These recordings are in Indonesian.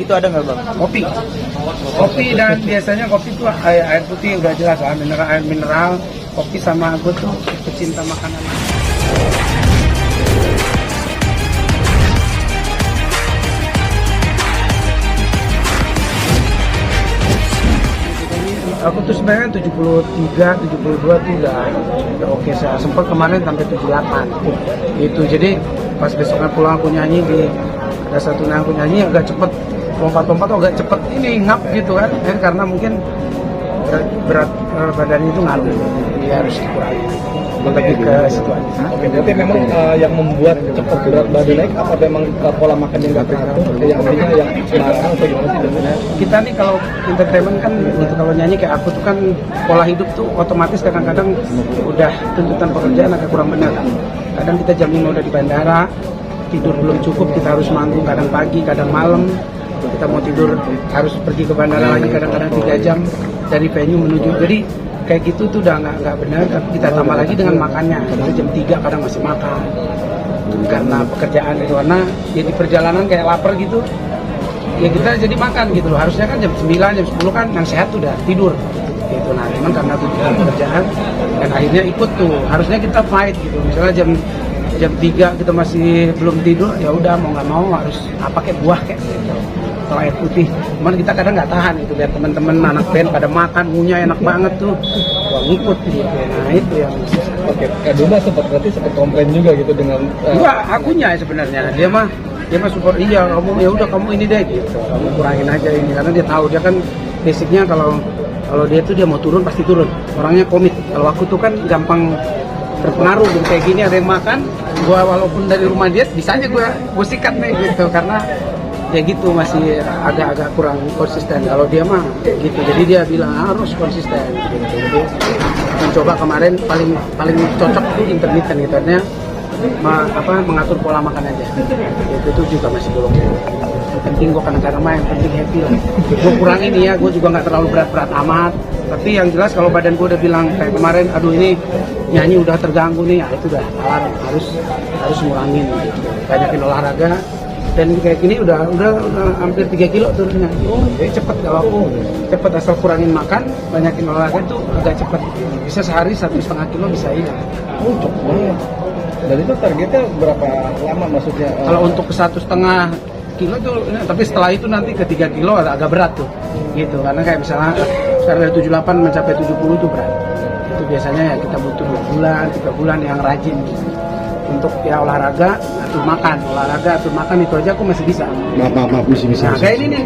itu ada nggak bang? Kopi dan biasanya kopi itu air putih udah jelas, air mineral, kopi sama gue tuh pecinta makanan. Aku tuh sebenarnya 73, 72 tuh udah oke. Saya sempat kemarin sampai 78 gitu. Jadi pas besoknya pulang aku nyanyi ada satu yang aku nyanyi agak cepet, lompat-lompat agak cepet ini ngap gitu kan, karena mungkin berat badan itu ngaruh, jadi harus dikurangi. Lebih ke situ aja. Oke, berarti memang yang membuat cepat berat badan naik apa memang pola makan yang nggak teratur, yang sembarangan atau gimana sih sebenarnya? Kita nih kalau entertainment kan gitu, kalau nyanyi kayak aku tuh kan pola hidup tuh otomatis kadang-kadang udah tuntutan pekerjaan agak kurang benar. Kadang kita jam 5 udah di bandara, tidur belum cukup, kita harus manggung kadang pagi, kadang malam. Kita mau tidur harus pergi ke bandara lagi kadang-kadang 3 jam dari venue menuju. Jadi kayak gitu tuh udah nggak benar. Kita tambah lagi dengan makannya, kita jam 3 kadang masih makan karena pekerjaan itu, karena ya di perjalanan kayak lapar gitu ya kita jadi makan gitu loh. Harusnya kan jam 9, jam 10 kan yang sehat udah tidur gitu. Nah cuman karena tuntutan pekerjaan dan akhirnya ikut tuh, harusnya kita fight gitu. Misalnya jam 3 kita masih belum tidur, ya udah mau nggak mau harus apa kayak buah kayak gitu, atau air putih. Cuman kita kadang nggak tahan itu, lihat teman-teman anak band pada makan ngunyah enak banget tuh, wah ngikut gitu. Nah itu yang Oke, Kak Duma berarti sempat komplain juga gitu dengan enggak, akunya sebenarnya dia mah support, iya kamu ya udah kamu ini deh gitu, kamu kurangin aja ini, karena dia tahu dia kan basicnya kalau dia tuh dia mau turun pasti turun, orangnya komit. Kalau aku tuh kan gampang terpengaruh gitu, kayak gini ada yang makan, gua walaupun dari rumah diet bisa aja gua sikat nih gitu, karena ya gitu masih agak kurang konsisten. Kalau dia mah gitu, jadi dia bilang harus konsisten gitu. Jadi mencoba kemarin paling cocok itu intermittent gitu, artinya mengatur pola makan aja. Itu juga masih belum penting. Gue kadang-kadang mah yang penting happy lah. Gue kurang ini ya, gue juga nggak terlalu berat-berat amat. Tapi yang jelas kalau badan gue udah bilang kayak kemarin, aduh ini nyanyi udah terganggu nih, ya itu udah alarm, harus ngurangin gitu. Banyakin olahraga. Dan kayak gini udah hampir 3 kilo turunnya. Jadi cepet kalau aku cepet asal kurangin makan, banyakin olahraga itu agak cepet. Bisa sehari 1,5 kilo bisa hilang. Oh cepet banget. Dan itu targetnya berapa lama maksudnya? Kalau untuk ke 1,5 kilo tuh, tapi setelah itu nanti ke 3 kilo agak berat tuh, gitu. Karena kayak misalnya sekarang dari 78 mencapai 70 tuh berat. Itu biasanya ya kita butuh 2 bulan, 3 bulan yang rajin. Untuk ya olahraga, atur makan itu aja aku masih bisa. Maaf, bisa. Nah, kayak ini nih,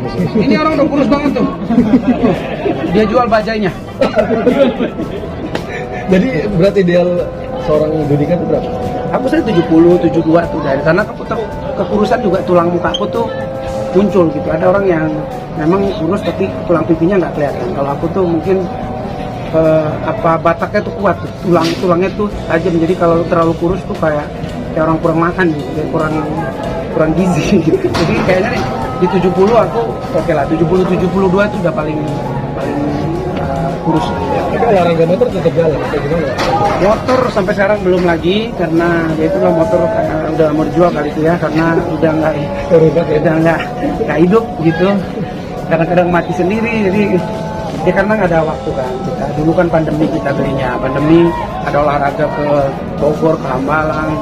ini orang udah kurus banget tuh. Dia jual bajainya. Jadi berat ideal seorang Dudika itu berapa? Aku saya 70, 72 tuh dari, karena kekurusan juga tulang muka aku tuh muncul gitu. Ada orang yang memang kurus tapi tulang pipinya nggak kelihatan. Kalau aku tuh mungkin bataknya tuh kuat, tulangnya tuh tajam. Jadi kalau terlalu kurus tuh kayak orang kurang makan gitu, kayak kurang gizi gitu. Jadi kayaknya nih, di 70 aku oke lah, 70 72 itu udah paling kurus. Tapi olahraga motor tetap jalan, kayak gimana? Motor sampai sekarang belum lagi, karena ya itulah motor udah mau dijual kali itu ya, karena udah nggak hidup gitu. Kadang-kadang mati sendiri, jadi ya karena nggak ada waktu kan. Kita dulu kan pandemi kita belinya, ada olahraga ke Bogor, ke Hambalang,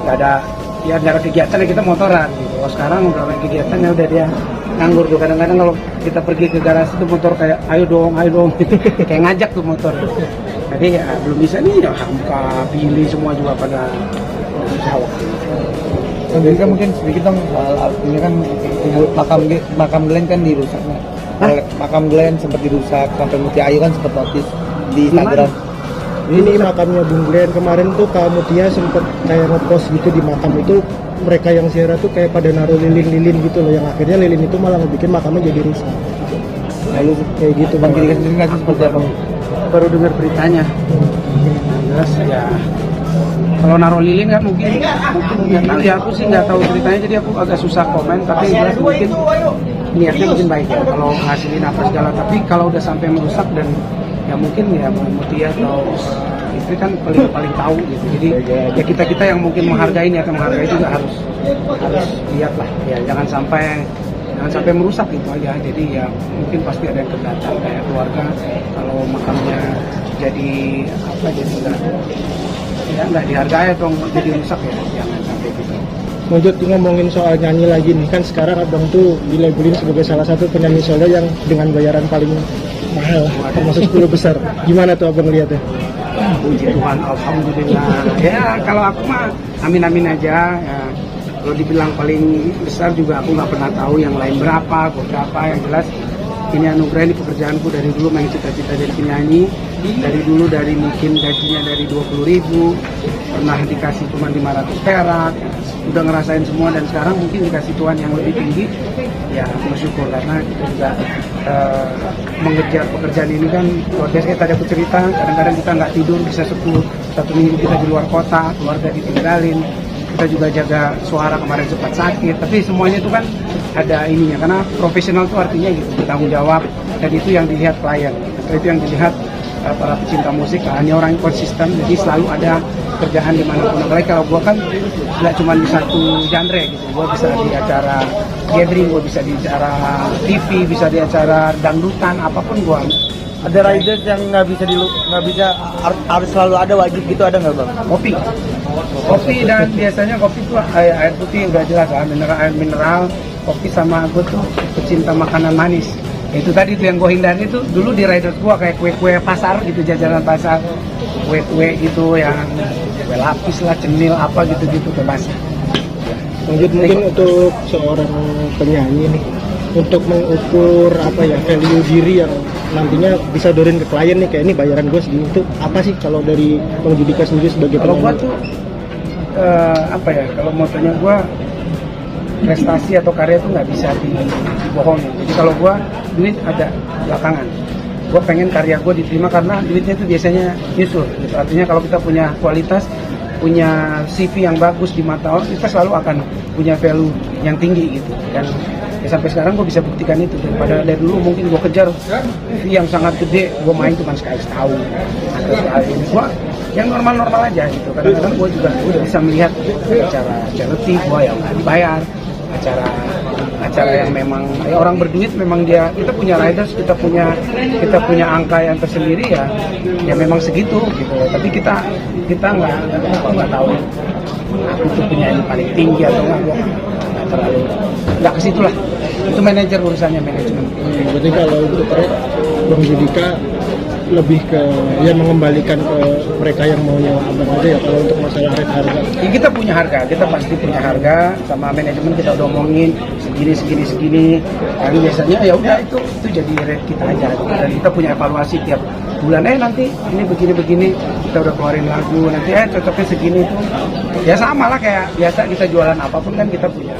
nggak ada kegiatan ya kita motoran gitu. Oh, sekarang udah ada kegiatannya, udah dia nganggur tuh. Kadang-kadang kalau kita pergi ke garasi tuh motor kayak ayo dong gitu, kayak ngajak tuh motor. Jadi ya belum bisa nih, ya Hamka, pilih semua juga pada susah waktu. Jadi kan mungkin sedikit dong, ini kan makam Glenn kan dirusak. Makam Glenn sempat dirusak, sampai Mutia Ayu kan sempat notis di Instagram. Ini makamnya Bung Glenn kemarin tuh Kak Mutia sempat kayak ngepost gitu di makam itu, mereka yang ziarah tuh kayak pada naruh lilin-lilin gitu loh, yang akhirnya lilin itu malah ngebikin makamnya jadi rusak. Lalu kayak gitu Bang, Dika sendiri nggak seperti apa? Baru dengar beritanya. Jelas ya. Kalau naruh lilin kan mungkin nggak tahu ya, aku sih nggak tahu ceritanya, jadi aku agak susah komen. Tapi jelas mungkin niatnya mungkin baik ya, kalau ngasilin apa segala. Tapi kalau udah sampai merusak dan ya mungkin ya Mutia atau istri kan paling tahu gitu. Jadi ya kita yang mungkin menghargai juga harus lihat lah ya, jangan sampai jangan sampai merusak gitu aja. Jadi ya mungkin pasti ada yang keberatan kayak keluarga kalau makamnya jadi apa jadi nggak dihargai atau jadi rusak ya, jangan sampai gitu. Lanjut ngomongin soal nyanyi lagi nih, kan sekarang abang tuh dilabelin sebagai salah satu penyanyi solo yang dengan bayaran paling mahal, termasuk 10 besar. Gimana tuh abang lihatnya? Puji Tuhan, alhamdulillah. Ya kalau aku mah amin-amin aja. Ya. Kalau dibilang paling besar juga aku nggak pernah tahu yang lain berapa, yang jelas ini anugerah, ini pekerjaanku dari dulu main cita-cita jadi penyanyi, dari dulu dari mungkin gajinya dari 20.000, pernah dikasih cuma 500 perak, udah ngerasain semua dan sekarang mungkin dikasih Tuhan yang lebih tinggi, ya bersyukur karena kita juga mengejar pekerjaan ini kan luar biasa. Kayak tadi aku cerita, kadang-kadang kita nggak tidur bisa 1 minggu kita di luar kota, keluarga ditinggalin, kita juga jaga suara kemarin sempat sakit, tapi semuanya itu kan ada ininya karena profesional itu artinya gitu, bertanggung jawab, dan itu yang dilihat klien, itu yang dilihat para pecinta musik, hanya orang yang konsisten, jadi selalu ada kerjaan dimanapun. Apalagi kalau gue kan nggak cuma di satu genre gitu, gue bisa di acara gathering, gue bisa di acara TV, bisa di acara dangdutan, apapun gue. Ada riders yang nggak bisa harus selalu ada, wajib gitu, ada nggak bang? Kopi dan biasanya kopi itu air putih udah jelas, air mineral, kopi, sama gue tuh pecinta makanan manis. Itu tadi tuh yang gue hindari tuh dulu di riders gue kayak kue-kue pasar gitu, jajanan pasar, kue-kue gitu yang kue lapis lah, cemil apa gitu-gitu bebas. Lanjut mungkin untuk seorang penyanyi nih, untuk mengukur apa ya value diri yang nantinya bisa dorin ke klien nih, kayak ini bayaran gue segini, itu apa sih kalau dari Bang Judika sendiri sebagai Kalau penyanyi? gue tuh apa ya, kalau motonya gue prestasi atau karya tuh nggak bisa dibohongin. Jadi kalau gue duit ada belakangan, gue pengen karya gue diterima karena duitnya itu biasanya nyusul gitu. Artinya kalau kita punya kualitas, punya CV yang bagus di mata orang, kita selalu akan punya value yang tinggi gitu. Dan ya sampai sekarang gue bisa buktikan itu. Daripada dari dulu mungkin gue kejar CV yang sangat gede, gue main cuma sekali setahun atau sekali ini, gue yang normal-normal aja gitu. Kadang-kadang gue juga udah bisa melihat acara charity gue yang nggak dibayar, acara yang memang ya orang berduit, memang kita punya riders, kita punya angka yang tersendiri, ya memang segitu gitu. Tapi kita nggak tahu aku tuh punya yang paling tinggi atau nggak terlalu, nggak ke situ lah. Itu manajer, urusannya manajemen. Berarti kalau untuk Bang Judika lebih ke ya mengembalikan ke mereka yang mau nyewa abang aja ya, kalau untuk masalah rate harga. Ya, kita punya harga, kita pasti punya harga, sama manajemen kita udah omongin segini. Dan biasanya ya udah itu jadi rate kita aja. Dan kita punya evaluasi tiap bulan, nanti ini begini, kita udah keluarin lagu, nanti cocoknya segini tuh. Ya sama lah kayak biasa kita jualan apapun kan kita punya